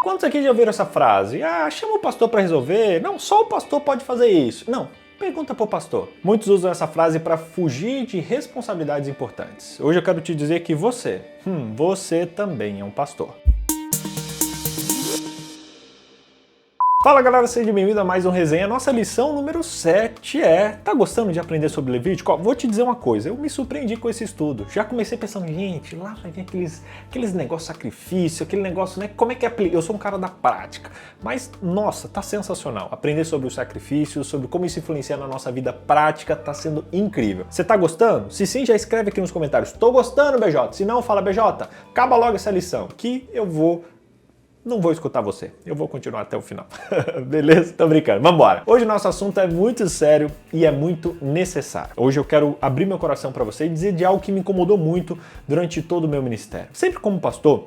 Quantos aqui já ouviram essa frase? Ah, chama o pastor para resolver. Não, só o pastor pode fazer isso. Não, pergunta pro pastor. Muitos usam essa frase para fugir de responsabilidades importantes. Hoje eu quero te dizer que você também é um pastor. Fala galera, seja bem-vindo a mais um resenha. Nossa lição número 7 tá gostando de aprender sobre Levítico? Ó, vou te dizer uma coisa, eu me surpreendi com esse estudo. Já comecei pensando, gente, lá vai vir aqueles negócios sacrifício, aquele negócio, né? Como é que aplica? Eu sou um cara da prática. Mas, nossa, tá sensacional. Aprender sobre os sacrifícios, sobre como isso influencia na nossa vida prática, tá sendo incrível. Você tá gostando? Se sim, já escreve aqui nos comentários. Tô gostando, BJ. Se não, fala, BJ, acaba logo essa lição, que eu não vou escutar você, eu vou continuar até o final. Beleza? Tô brincando, vambora. Hoje o nosso assunto é muito sério e é muito necessário. Hoje eu quero abrir meu coração para você e dizer de algo que me incomodou muito durante todo o meu ministério. Sempre como pastor,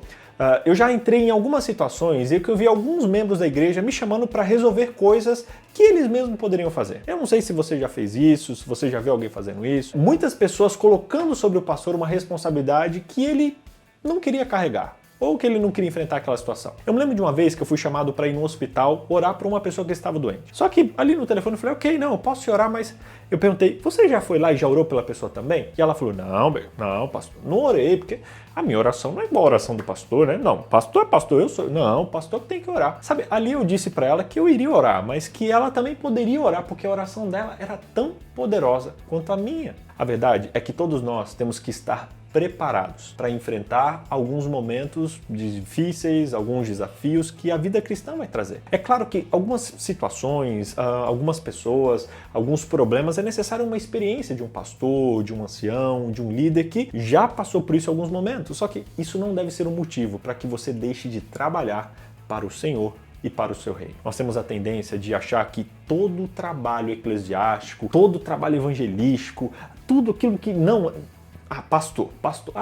eu já entrei em algumas situações e que eu vi alguns membros da igreja me chamando para resolver coisas que eles mesmos poderiam fazer. Eu não sei se você já fez isso, se você já viu alguém fazendo isso. Muitas pessoas colocando sobre o pastor uma responsabilidade que ele não queria carregar, ou que ele não queria enfrentar aquela situação. Eu me lembro de uma vez que eu fui chamado para ir no hospital orar para uma pessoa que estava doente. Só que ali no telefone eu falei, ok, não, eu posso te orar, mas eu perguntei, você já foi lá e já orou pela pessoa também? E ela falou, não, pastor, não orei, porque a minha oração não é igual a oração do pastor, né? Não, pastor é pastor, eu sou. Não, pastor tem que orar. Sabe, ali eu disse para ela que eu iria orar, mas que ela também poderia orar, porque a oração dela era tão poderosa quanto a minha. A verdade é que todos nós temos que estar preparados para enfrentar alguns momentos difíceis, alguns desafios que a vida cristã vai trazer. É claro que algumas situações, algumas pessoas, alguns problemas é necessário uma experiência de um pastor, de um ancião, de um líder que já passou por isso em alguns momentos. Só que isso não deve ser um motivo para que você deixe de trabalhar para o Senhor e para o seu reino. Nós temos a tendência de achar que todo trabalho eclesiástico, todo trabalho evangelístico, tudo aquilo que não... pastor, pastor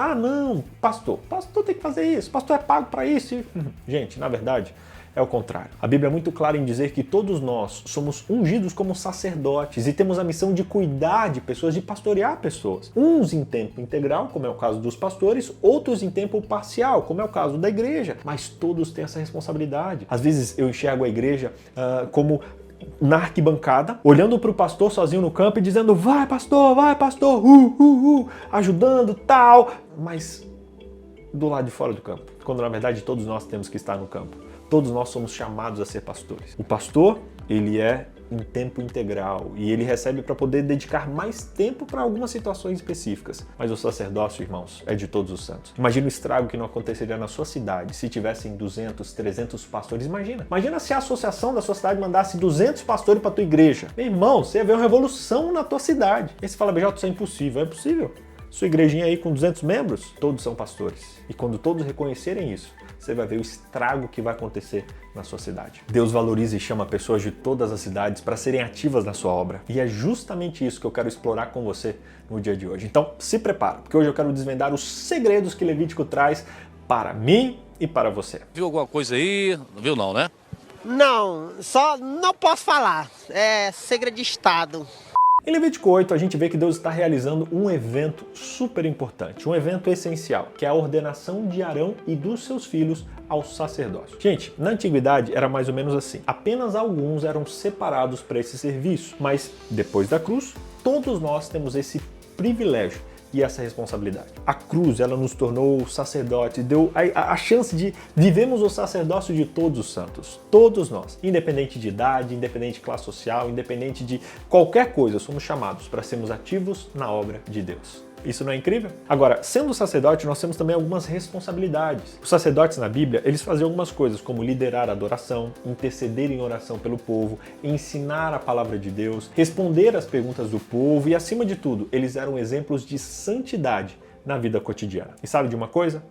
tem que fazer isso, pastor é pago para isso. Gente, na verdade, é o contrário. A Bíblia é muito clara em dizer que todos nós somos ungidos como sacerdotes e temos a missão de cuidar de pessoas, de pastorear pessoas. Uns em tempo integral, como é o caso dos pastores, outros em tempo parcial, como é o caso da igreja. Mas todos têm essa responsabilidade. Às vezes eu enxergo a igreja como na arquibancada, olhando para o pastor sozinho no campo e dizendo, vai pastor, ajudando, tal, mas do lado de fora do campo, quando na verdade todos nós temos que estar no campo. Todos nós somos chamados a ser pastores. O pastor, ele é em tempo integral e ele recebe para poder dedicar mais tempo para algumas situações específicas. Mas o sacerdócio, irmãos, é de todos os santos. Imagina o estrago que não aconteceria na sua cidade se tivessem 200, 300 pastores. Imagina se a associação da sua cidade mandasse 200 pastores para tua igreja. Meu irmão, você ia ver uma revolução na tua cidade. E você fala, BJ, isso é impossível. É possível. Sua igrejinha aí com 200 membros, todos são pastores. E quando todos reconhecerem isso, você vai ver o estrago que vai acontecer na sua cidade. Deus valoriza e chama pessoas de todas as cidades para serem ativas na sua obra. E é justamente isso que eu quero explorar com você no dia de hoje. Então, se prepara, porque hoje eu quero desvendar os segredos que Levítico traz para mim e para você. Viu alguma coisa aí? Não viu não, né? Não, só não posso falar. É segredo de Estado. Em Levítico 8, a gente vê que Deus está realizando um evento super importante, um evento essencial, que é a ordenação de Arão e dos seus filhos ao sacerdócio. Gente, na antiguidade era mais ou menos assim. Apenas alguns eram separados para esse serviço, mas depois da cruz, todos nós temos esse privilégio e essa responsabilidade. A cruz, ela nos tornou sacerdote, deu a chance de vivermos o sacerdócio de todos os santos. Todos nós, independente de idade, independente de classe social, independente de qualquer coisa, somos chamados para sermos ativos na obra de Deus. Isso não é incrível? Agora, sendo sacerdote, nós temos também algumas responsabilidades. Os sacerdotes na Bíblia, eles faziam algumas coisas, como liderar a adoração, interceder em oração pelo povo, ensinar a palavra de Deus, responder às perguntas do povo e, acima de tudo, eles eram exemplos de santidade na vida cotidiana. E sabe de uma coisa?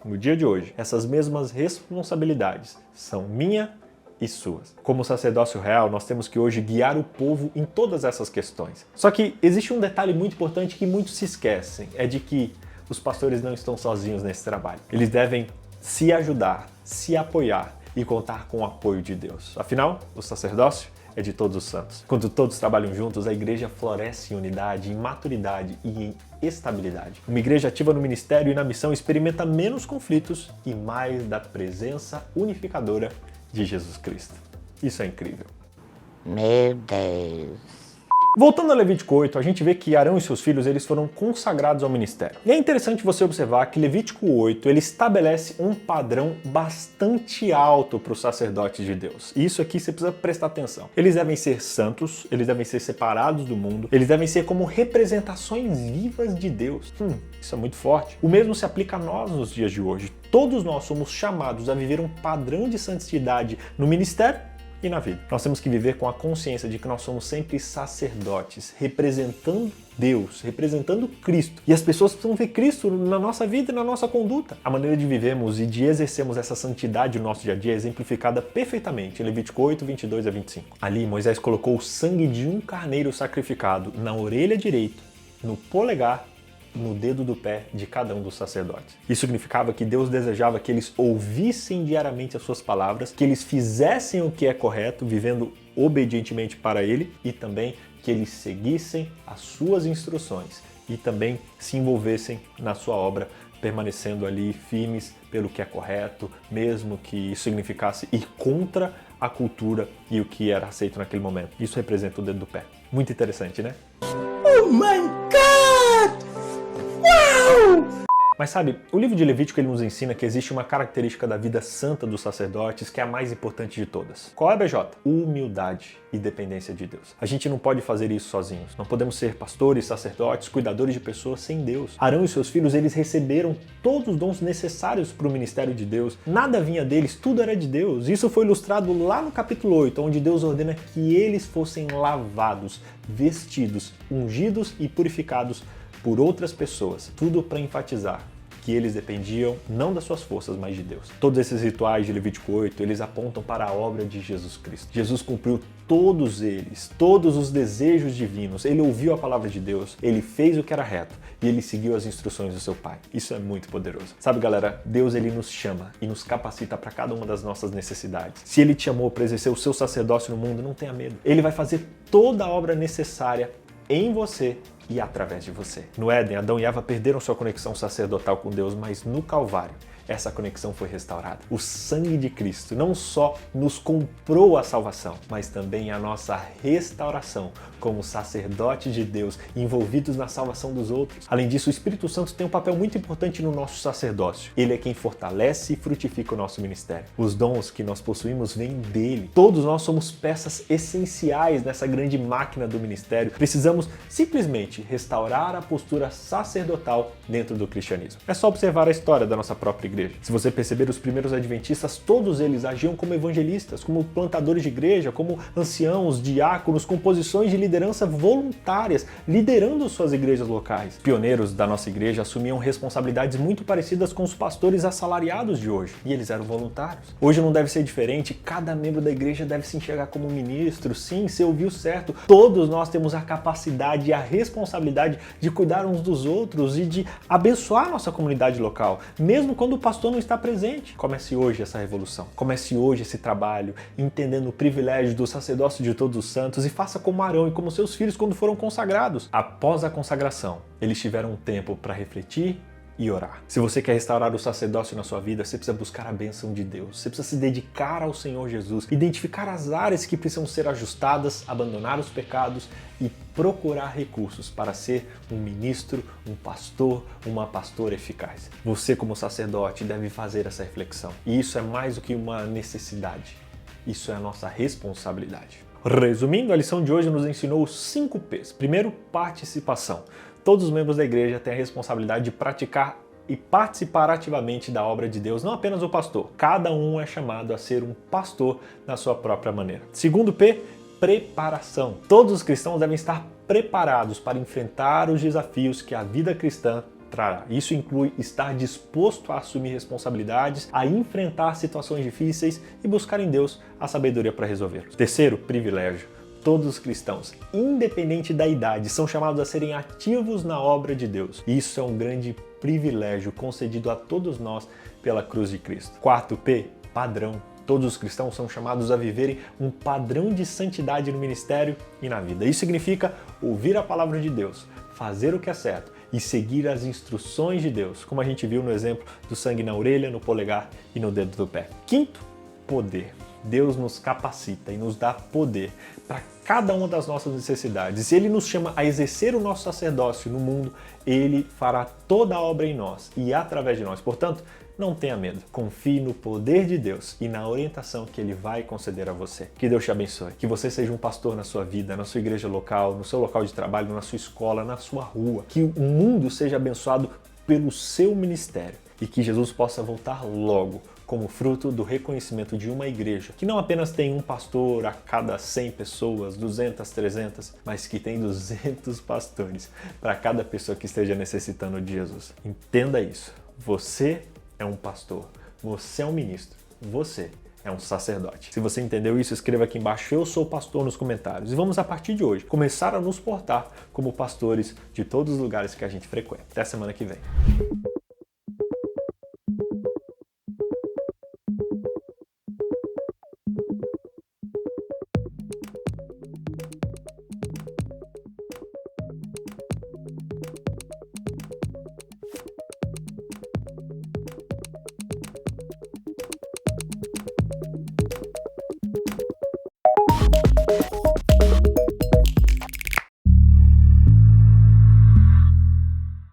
No dia de hoje, essas mesmas responsabilidades são minha e suas. Como sacerdócio real, nós temos que hoje guiar o povo em todas essas questões. Só que existe um detalhe muito importante que muitos se esquecem, é de que os pastores não estão sozinhos nesse trabalho. Eles devem se ajudar, se apoiar e contar com o apoio de Deus. Afinal, o sacerdócio é de todos os santos. Quando todos trabalham juntos, a igreja floresce em unidade, em maturidade e em estabilidade. Uma igreja ativa no ministério e na missão experimenta menos conflitos e mais da presença unificadora de Jesus Cristo. Isso é incrível. Meu Deus. Voltando a Levítico 8, a gente vê que Arão e seus filhos eles foram consagrados ao ministério. E é interessante você observar que Levítico 8 ele estabelece um padrão bastante alto para os sacerdotes de Deus. E isso aqui você precisa prestar atenção. Eles devem ser santos, eles devem ser separados do mundo, eles devem ser como representações vivas de Deus. Isso é muito forte. O mesmo se aplica a nós nos dias de hoje. Todos nós somos chamados a viver um padrão de santidade no ministério e na vida. Nós temos que viver com a consciência de que nós somos sempre sacerdotes, representando Deus, representando Cristo. E as pessoas precisam ver Cristo na nossa vida e na nossa conduta. A maneira de vivermos e de exercermos essa santidade no nosso dia a dia é exemplificada perfeitamente em Levítico 8, 22 a 25. Ali, Moisés colocou o sangue de um carneiro sacrificado na orelha direita, no polegar, no dedo do pé de cada um dos sacerdotes. Isso significava que Deus desejava que eles ouvissem diariamente as suas palavras, que eles fizessem o que é correto, vivendo obedientemente para Ele, e também que eles seguissem as suas instruções e também se envolvessem na sua obra, permanecendo ali firmes pelo que é correto, mesmo que isso significasse ir contra a cultura e o que era aceito naquele momento. Isso representa o dedo do pé. Muito interessante, né? Oh my God! Mas sabe, o livro de Levítico ele nos ensina que existe uma característica da vida santa dos sacerdotes que é a mais importante de todas. Qual é, BJ? Humildade e dependência de Deus. A gente não pode fazer isso sozinhos. Não podemos ser pastores, sacerdotes, cuidadores de pessoas sem Deus. Arão e seus filhos, eles receberam todos os dons necessários para o ministério de Deus. Nada vinha deles, tudo era de Deus. Isso foi ilustrado lá no capítulo 8, onde Deus ordena que eles fossem lavados, vestidos, ungidos e purificados por outras pessoas, tudo para enfatizar que eles dependiam não das suas forças, mas de Deus. Todos esses rituais de Levítico 8, eles apontam para a obra de Jesus Cristo. Jesus cumpriu todos eles, todos os desejos divinos. Ele ouviu a palavra de Deus, ele fez o que era reto e ele seguiu as instruções do seu Pai. Isso é muito poderoso. Sabe, galera, Deus ele nos chama e nos capacita para cada uma das nossas necessidades. Se ele te chamou para exercer o seu sacerdócio no mundo, não tenha medo. Ele vai fazer toda a obra necessária em você e através de você. No Éden, Adão e Eva perderam sua conexão sacerdotal com Deus, mas no Calvário, essa conexão foi restaurada. O sangue de Cristo não só nos comprou a salvação, mas também a nossa restauração como sacerdotes de Deus envolvidos na salvação dos outros. Além disso, o Espírito Santo tem um papel muito importante no nosso sacerdócio. Ele é quem fortalece e frutifica o nosso ministério. Os dons que nós possuímos vêm dele. Todos nós somos peças essenciais nessa grande máquina do ministério. Precisamos simplesmente restaurar a postura sacerdotal dentro do cristianismo. É só observar a história da nossa própria igreja. Se você perceber, os primeiros adventistas, todos eles agiam como evangelistas, como plantadores de igreja, como anciãos, diáconos, com posições de liderança voluntárias, liderando suas igrejas locais. Pioneiros da nossa igreja assumiam responsabilidades muito parecidas com os pastores assalariados de hoje, e eles eram voluntários. Hoje não deve ser diferente, cada membro da igreja deve se enxergar como ministro. Sim, você ouviu certo, todos nós temos a capacidade e a responsabilidade de cuidar uns dos outros e de abençoar a nossa comunidade local, mesmo quando o pastor não está presente. Comece hoje essa revolução. Comece hoje esse trabalho, entendendo o privilégio do sacerdócio de todos os santos e faça como Arão e como seus filhos quando foram consagrados. Após a consagração, eles tiveram um tempo para refletir e orar. Se você quer restaurar o sacerdócio na sua vida, você precisa buscar a bênção de Deus. Você precisa se dedicar ao Senhor Jesus, identificar as áreas que precisam ser ajustadas, abandonar os pecados e procurar recursos para ser um ministro, um pastor, uma pastora eficaz. Você, como sacerdote, deve fazer essa reflexão. E isso é mais do que uma necessidade. Isso é a nossa responsabilidade. Resumindo, a lição de hoje nos ensinou os 5 P's. Primeiro, participação. Todos os membros da igreja têm a responsabilidade de praticar e participar ativamente da obra de Deus, não apenas o pastor. Cada um é chamado a ser um pastor na sua própria maneira. Segundo P, preparação. Todos os cristãos devem estar preparados para enfrentar os desafios que a vida cristã trará. Isso inclui estar disposto a assumir responsabilidades, a enfrentar situações difíceis e buscar em Deus a sabedoria para resolvê-los. Terceiro, privilégio. Todos os cristãos, independente da idade, são chamados a serem ativos na obra de Deus. Isso é um grande privilégio concedido a todos nós pela cruz de Cristo. Quarto P, padrão. Todos os cristãos são chamados a viverem um padrão de santidade no ministério e na vida. Isso significa ouvir a palavra de Deus, fazer o que é certo e seguir as instruções de Deus, como a gente viu no exemplo do sangue na orelha, no polegar e no dedo do pé. Quinto, poder. Deus nos capacita e nos dá poder para cada uma das nossas necessidades. Se Ele nos chama a exercer o nosso sacerdócio no mundo, Ele fará toda a obra em nós e através de nós. Portanto, não tenha medo. Confie no poder de Deus e na orientação que Ele vai conceder a você. Que Deus te abençoe. Que você seja um pastor na sua vida, na sua igreja local, no seu local de trabalho, na sua escola, na sua rua. Que o mundo seja abençoado pelo seu ministério e que Jesus possa voltar logo como fruto do reconhecimento de uma igreja que não apenas tem um pastor a cada 100 pessoas, 200, 300, mas que tem 200 pastores para cada pessoa que esteja necessitando de Jesus. Entenda isso. Você é um pastor, você é um ministro, você é um sacerdote. Se você entendeu isso, escreva aqui embaixo, eu sou pastor, nos comentários. E vamos, a partir de hoje, começar a nos portar como pastores de todos os lugares que a gente frequenta. Até semana que vem.